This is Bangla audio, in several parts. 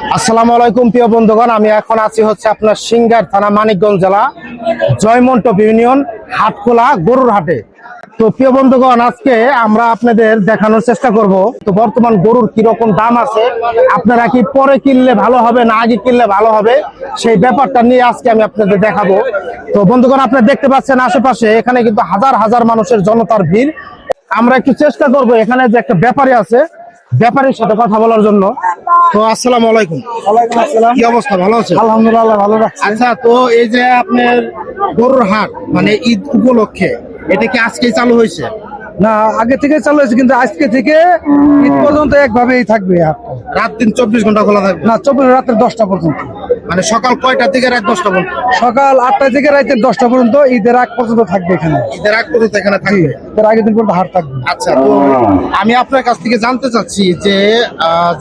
আসসালামু আলাইকুম প্রিয় বন্ধুগণ, আমি এখন আছি হচ্ছে আপনার সিংগার থানা মানিকগঞ্জ জেলা জয়মন্টপ ইউনিয়ন হাটখোলা গরুর হাটে। তো প্রিয় বন্ধুগণ, আজকে আমরা আপনাদের দেখানোর চেষ্টা করব তো বর্তমান গরুর কিরকম দাম আছে, আপনারা কি পরে কিনলে ভালো হবে না আগে কিনলে ভালো হবে সেই ব্যাপারটা নিয়ে আজকে আমি আপনাদের দেখাবো। তো বন্ধুগণ, আপনারা দেখতে পাচ্ছেন আশেপাশে এখানে কিন্তু হাজার হাজার মানুষের জনতার ভিড়। আমরা একটু চেষ্টা করব এখানে যে একটা ব্যাপারী আছে ব্যাপারীর সাথে কথা বলার জন্য। তো আসসালামু আলাইকুম। ওয়ালাইকুম আসসালাম। কি অবস্থা, ভালো আছেন? আলহামদুলিল্লাহ, ভালো রাখছি। আচ্ছা, তো এই যে আপনার গরুর হাট মানে ঈদ উপলক্ষে এটা কি আজকেই চালু হয়েছে? না, আগে থেকে চালু হয়েছে, কিন্তু আজকে থেকে ঈদ পর্যন্ত একভাবেই থাকবে হাটটা। রাত দিন 24 ঘন্টা খোলা থাকবে? না, 24 রাতের 10টা পর্যন্ত। মানে সকাল কয়টা থেকে রাত 10টা পর্যন্ত? সকাল 8টা থেকে রাতের 10টা পর্যন্ত, ঈদের আগ পর্যন্ত থাকবে এখানে। ঈদের আগ পর্যন্ত এখানে থাকবে? ঈদের আগের দিন পর্যন্ত হাট থাকবে। আচ্ছা, তো আমি আপনার কাছ থেকে জানতে চাচ্ছি যে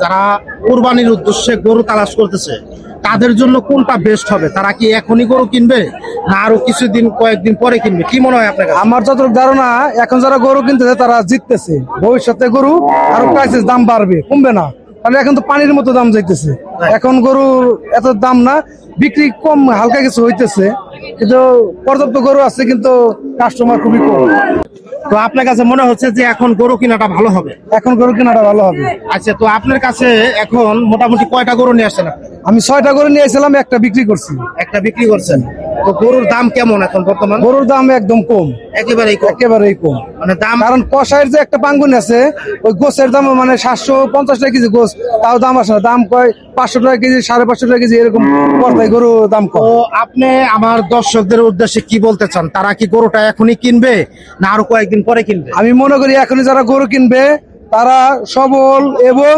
যারা কুরবানির উদ্দেশ্যে গরু তালাশ করতেছে তাদের জন্য কোনটা বেস্ট হবে? তারা কি এখনই গরু কিনবে না আরো কিছুদিন কয়েকদিন পরে কিনবে? কি মনে হয় আপনার কাছে? আমার যতটুকু ধারণা, এখন যারা গরু কিনতেছে তারা জিততেছে। ভবিষ্যতে গরু আরো প্রাইসের দাম বাড়বে, কমবে না। তাহলে এখন তো পানির মতো দাম যাইতেছে। এখন গরুর এত দাম না, বিক্রি কম, হালকা কিছু হইতেছে, কিন্তু পর্যাপ্ত গরু আছে, কিন্তু কাস্টমার খুবই কম। তো আপনার কাছে মনে হচ্ছে যে এখন গরু কেনাটা ভালো হবে? এখন গরু কেনাটা ভালো হবে। আচ্ছা, তো আপনার কাছে এখন মোটামুটি কয়টা গরু নিয়ে আসছেন আপনি? আমি 6টা গরু নিয়ে এসেছিলাম, একটা বিক্রি করছি। একটা বিক্রি করছেন। তো গরুর দাম কেমন এখন বর্তমান? গরুর দাম একদম কম, একেবারেই কম? একেবারেই কম। মানে দাম, কারণ কষাইয়ের যে একটা পাঙ্গুন আছে, ওই গোছের দাম মানে 750 টাকা কেজি গোছ, তাও দাম আসে না। দাম কয় 500 টাকা কেজি, 550 টাকা কেজি, এরকম পর্দায় গরু দাম কম। তো আপনি আমার দর্শকদের উদ্দেশ্যে কি বলতে চান? তারা কি গরুটা এখনই কিনবে না আরো কয়েকদিন পরে কিনবে? আমি মনে করি এখনই যারা গরু কিনবে তারা সবল এবং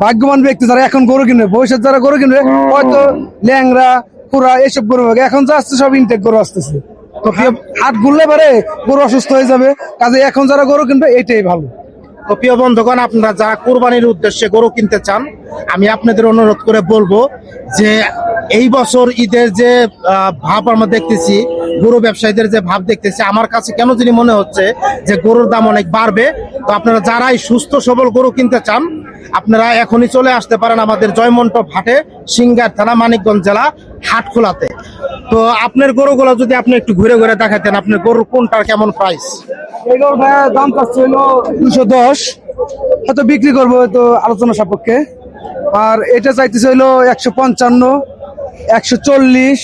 ভাগ্যবান ব্যক্তি, যারা এখন গরু কিনবে। ভবিষ্যৎ যারা গরু কিনবে হয়তো ল্যাংরা পুরা এসব গরু হবে। এখন যা আসছে সব ইনটেক গরু আসতেছে। তো হাট ঘুরলে পারে গরু অসুস্থ হয়ে যাবে, কাজে এখন যারা গরু কিনবে এইটাই ভালো। তো প্রিয় বন্ধুগণ, আপনারা যারা কুরবানির উদ্দেশ্যে গরু কিনতে চান, আমি আপনাদের অনুরোধ করে বলবো যে এই বছর ঈদের যে ভাব আমরা দেখতেছি, গরু ব্যবসায়ীদের যে ভাব দেখতেছি, আমার কাছে কেন জানি মনে হচ্ছে যে গরুর দাম অনেক বাড়বে। তো আপনারা যারাই সুস্থ সবল গরু কিনতে চান আপনারা এখনই চলে আসতে পারেন আমাদের জয়মন্টপ হাটে, সিংগার থানা মানিকগঞ্জ জেলা হাটখোলাতে। তো আপনার গরুগুলো যদি আপনি একটু ঘুরে ঘুরে দেখাতেন, আপনার গরুর কোনটার কেমন প্রাইস? এই গরুটা দাম পাচ্ছে হলো 210, হয়তো বিক্রি করবো হয়তো আলোচনা সাপেক্ষে। আর এটা চাইতেছে হলো 155, 140,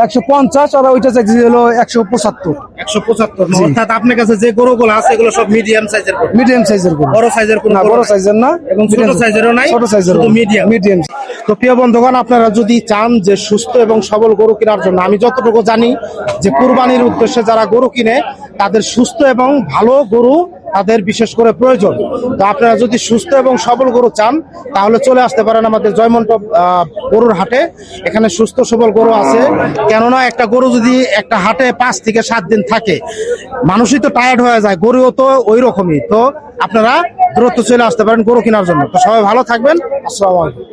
150, আর ওইটা চাইতেছে হলো 175। 175? অর্থাৎ আপনার কাছে যে গরুগুলো আছে এগুলো সব মিডিয়াম সাইজের গরু? মিডিয়াম সাইজের গরু। বড় সাইজের কোনো না, বড় সাইজের না, এবং ছোট সাইজেরও নাই? ছোট সাইজের, শুধু মিডিয়াম। মিডিয়াম। তো প্রিয় বন্ধুগণ, আপনারা যদি চান যে সুস্থ এবং সবল গরু কেনার জন্য, আমি যতটুকু জানি যে কুরবানির উদ্দেশ্যে যারা গরু কিনে তাদের সুস্থ এবং ভালো গরু তাদের বিশেষ করে প্রয়োজন। তো আপনারা যদি সুস্থ এবং সবল গরু চান তাহলে চলে আসতে পারেন আমাদের জয়মন্টপ গরুর হাটে। এখানে সুস্থ সবল গরু আছে, কেননা একটা গরু যদি একটা হাটে 5 থেকে 7 দিন থাকে মানুষই তো টায়ার্ড হয়ে যায়, গরুও তো ওই রকমই। তো আপনারা দ্রুত চলে আসতে পারেন গরু কেনার জন্য। তো সবাই ভালো থাকবেন, আসসালামু আলাইকুম।